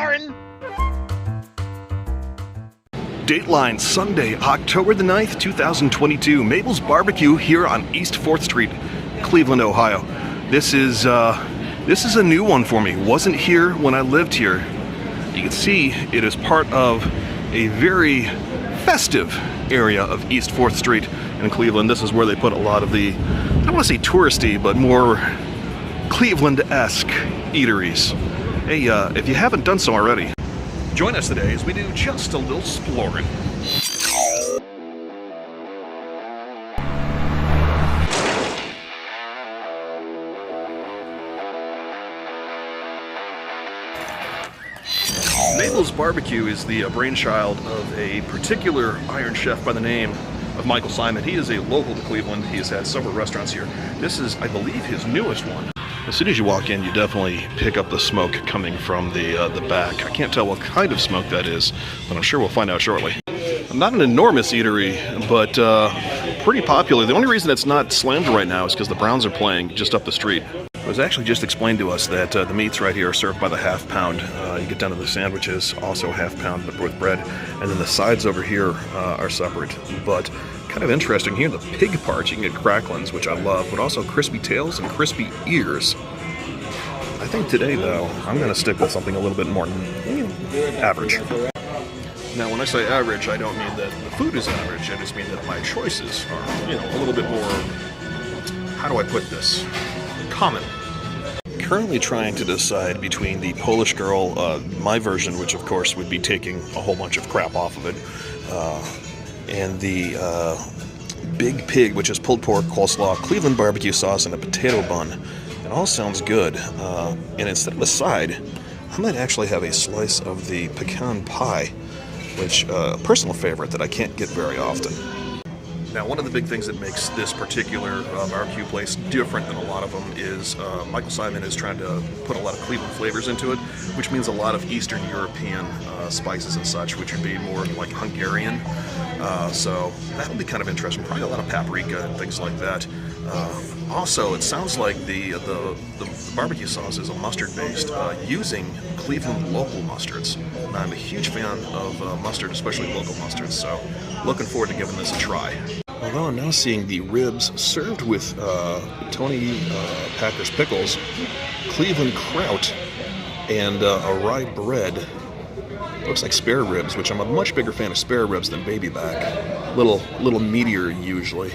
exploring! Dateline Sunday, October the 9th, 2022. Mabel's Barbecue here on East 4th Street, Cleveland, Ohio. This is a new one for me. Wasn't here when I lived here. You can see it is part of a very festive area of East 4th Street in Cleveland. This is where they put a lot of the, I don't want to say touristy, but more Cleveland-esque eateries. Hey, if you haven't done so already, join us today as we do just a little exploring. Mabel's Barbecue is the brainchild of a particular Iron Chef by the name of Michael Symon. He is a local to Cleveland. He has had several restaurants here. This is, I believe, his newest one. As soon as you walk in, you definitely pick up the smoke coming from the back. I can't tell what kind of smoke that is, but I'm sure we'll find out shortly. Not an enormous eatery, but pretty popular. The only reason it's not slammed right now is because the Browns are playing just up the street. It was actually just explained to us that the meats right here are served by the half pound. You get down to the sandwiches, also half pound, but with bread. And then the sides over here are separate. But kind of interesting here, the pig part, you can get cracklins, which I love, but also crispy tails and crispy ears. I think today, though, I'm going to stick with something a little bit more average. Now, when I say average, I don't mean that the food is average. I just mean that my choices are, a little bit more, how do I put this, common. Currently trying to decide between the Polish Girl, my version, which of course would be taking a whole bunch of crap off of it, and the Big Pig, which is pulled pork, coleslaw, Cleveland barbecue sauce, and a potato bun. It all sounds good, and instead of a side, I might actually have a slice of the pecan pie, which a personal favorite that I can't get very often. Now, one of the big things that makes this particular barbecue place different than a lot of them is Michael Symon is trying to put a lot of Cleveland flavors into it, which means a lot of Eastern European spices and such, which would be more like Hungarian. So that'll be kind of interesting. Probably a lot of paprika and things like that. Also, it sounds like the barbecue sauce is a mustard-based, using Cleveland local mustards. And I'm a huge fan of mustard, especially local mustards, so looking forward to giving this a try. Although I'm now seeing the ribs served with Tony Packer's pickles, Cleveland kraut, and a rye bread. Looks like spare ribs, which I'm a much bigger fan of spare ribs than baby back. Little meatier usually.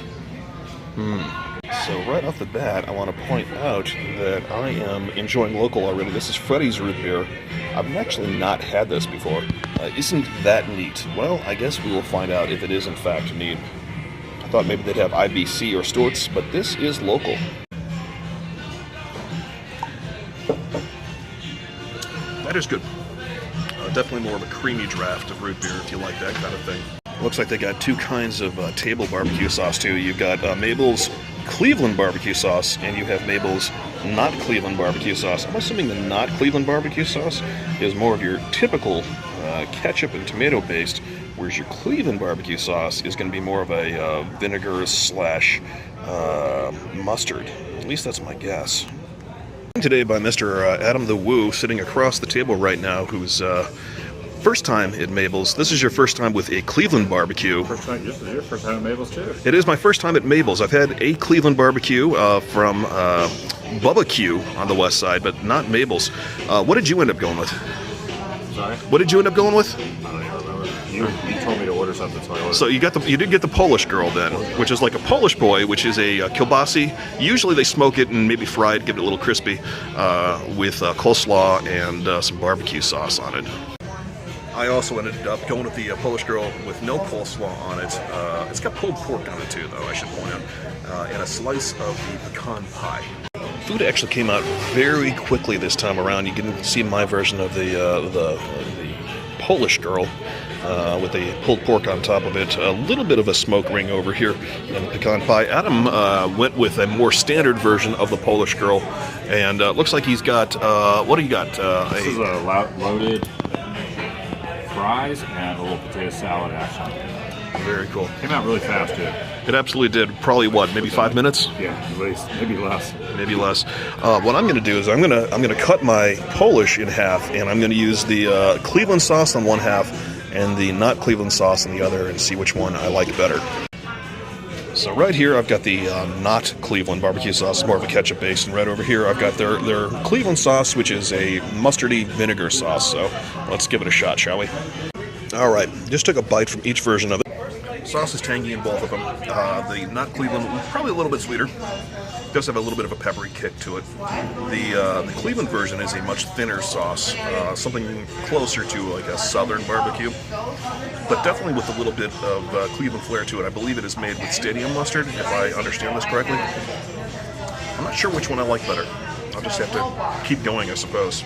So right off the bat, I want to point out that I am enjoying local already. This is Freddy's root beer. I've actually not had this before. Isn't that neat? Well, I guess we will find out if it is in fact neat. I thought maybe they'd have IBC or Stewart's, but this is local. That is good. Definitely more of a creamy draft of root beer if you like that kind of thing. Looks like they got two kinds of table barbecue sauce too. You've got Mabel's Cleveland barbecue sauce, and you have Mabel's not Cleveland barbecue sauce. I'm assuming the not Cleveland barbecue sauce is more of your typical ketchup and tomato based, whereas your Cleveland barbecue sauce is going to be more of a vinegar slash mustard. At least that's my guess. Today by Mr. Adam the Woo, sitting across the table right now, who's first time at Mabel's. This is your first time with a Cleveland barbecue. This is your first time at Mabel's too. It is my first time at Mabel's. I've had a Cleveland barbecue from BBQ on the west side, but not Mabel's. What did you end up going with? Sorry? What did you end up going with? I don't even remember. You told me to order something, so I ordered. So you did get the Polish Girl then, which is like a Polish boy, which is a kielbasi. Usually they smoke it and maybe fry it, give it a little crispy, with coleslaw and some barbecue sauce on it. I also ended up going with the Polish Girl with no coleslaw on it. It's got pulled pork on it too, though, I should point out, and a slice of the pecan pie. Food actually came out very quickly this time around. You can see my version of the Polish Girl with the pulled pork on top of it. A little bit of a smoke ring over here in the pecan pie. Adam went with a more standard version of the Polish Girl, and looks like he's got, what do you got? This is a loaded fries and a little potato salad action. Very cool. Came out really fast, dude. It absolutely did. Probably what, maybe 5 minutes? Yeah, at least. Maybe less. Maybe less. What I'm going to do is I'm going to cut my Polish in half, and I'm going to use the Cleveland sauce on one half and the not Cleveland sauce on the other, and see which one I like better. So right here I've got the not Cleveland barbecue sauce, more of a ketchup base, and right over here I've got their Cleveland sauce, which is a mustardy vinegar sauce. So let's give it a shot, shall we? All right, just took a bite from each version of it. Sauce is tangy in both of them. The not Cleveland, probably a little bit sweeter. Does have a little bit of a peppery kick to it. The Cleveland version is a much thinner sauce, something closer to like a southern barbecue, but definitely with a little bit of Cleveland flair to it. I believe it is made with stadium mustard, if I understand this correctly. I'm not sure which one I like better. I'll just have to keep going, I suppose.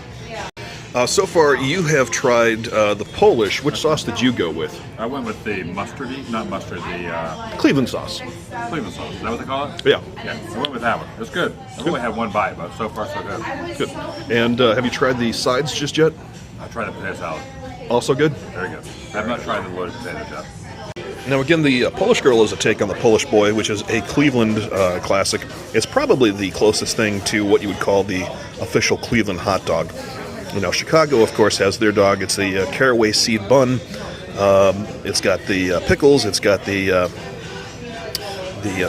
So far, you have tried the Polish. Which sauce did you go with? I went with the mustardy, not mustard, the Cleveland sauce. Cleveland sauce. Is that what they call it? Yeah. Yeah, I went with that one. It was good. I've only had one bite, but so far so good. Good. And have you tried the sides just yet? I tried the potato salad. Also good? Very good. I have not tried the loaded potatoes yet. Now again, the Polish Girl is a take on the Polish Boy, which is a Cleveland classic. It's probably the closest thing to what you would call the official Cleveland hot dog. You know, Chicago, of course, has their dog. It's the caraway seed bun. It's got the pickles. It's got the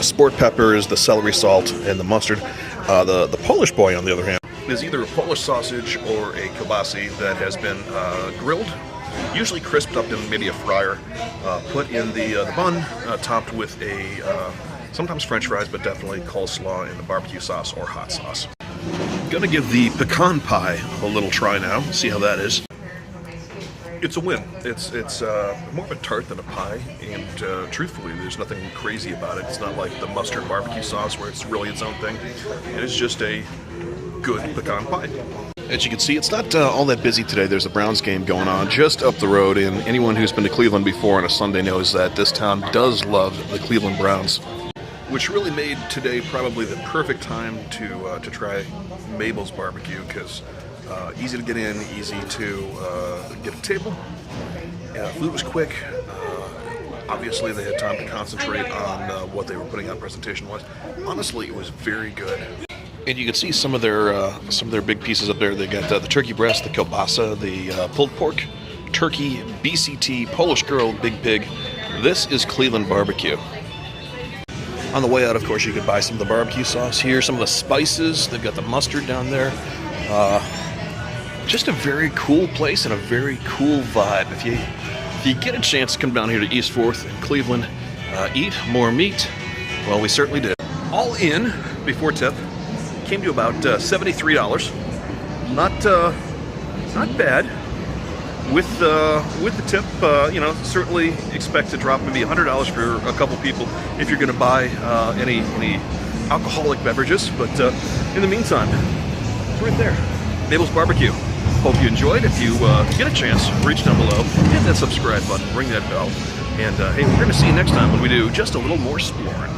sport peppers, the celery salt, and the mustard. The Polish Boy, on the other hand, is either a Polish sausage or a kielbasa that has been grilled, usually crisped up in maybe a fryer, put in the bun, topped with a sometimes French fries, but definitely coleslaw and the barbecue sauce or hot sauce. Gonna give the pecan pie a little try now, see how that is. It's a win. It's more of a tart than a pie, and truthfully, there's nothing crazy about it. It's not like the mustard barbecue sauce where it's really its own thing. It is just a good pecan pie. As you can see, it's not all that busy today. There's a Browns game going on just up the road, and anyone who's been to Cleveland before on a Sunday knows that this town does love the Cleveland Browns, which really made today probably the perfect time to try Mabel's barbecue, because easy to get in, easy to get a table. Food was quick. Obviously, they had time to concentrate on what they were putting out presentation-wise. Honestly, it was very good. And you can see some of their big pieces up there. They got the turkey breast, the kielbasa, the pulled pork, turkey, BCT, Polish Girl, Big Pig. This is Cleveland barbecue. On the way out, of course, you could buy some of the barbecue sauce here, some of the spices. They've got the mustard down there. Just a very cool place and a very cool vibe. If you get a chance to come down here to East 4th in Cleveland, eat more meat, well, we certainly did. All in, before tip, came to about $73. Not bad. With the tip, certainly expect to drop maybe $100 for a couple people if you're going to buy any alcoholic beverages. But in the meantime, it's right there, Mabel's Barbecue. Hope you enjoyed. If you get a chance, reach down below, hit that subscribe button, ring that bell, and hey, we're going to see you next time when we do just a little more exploring.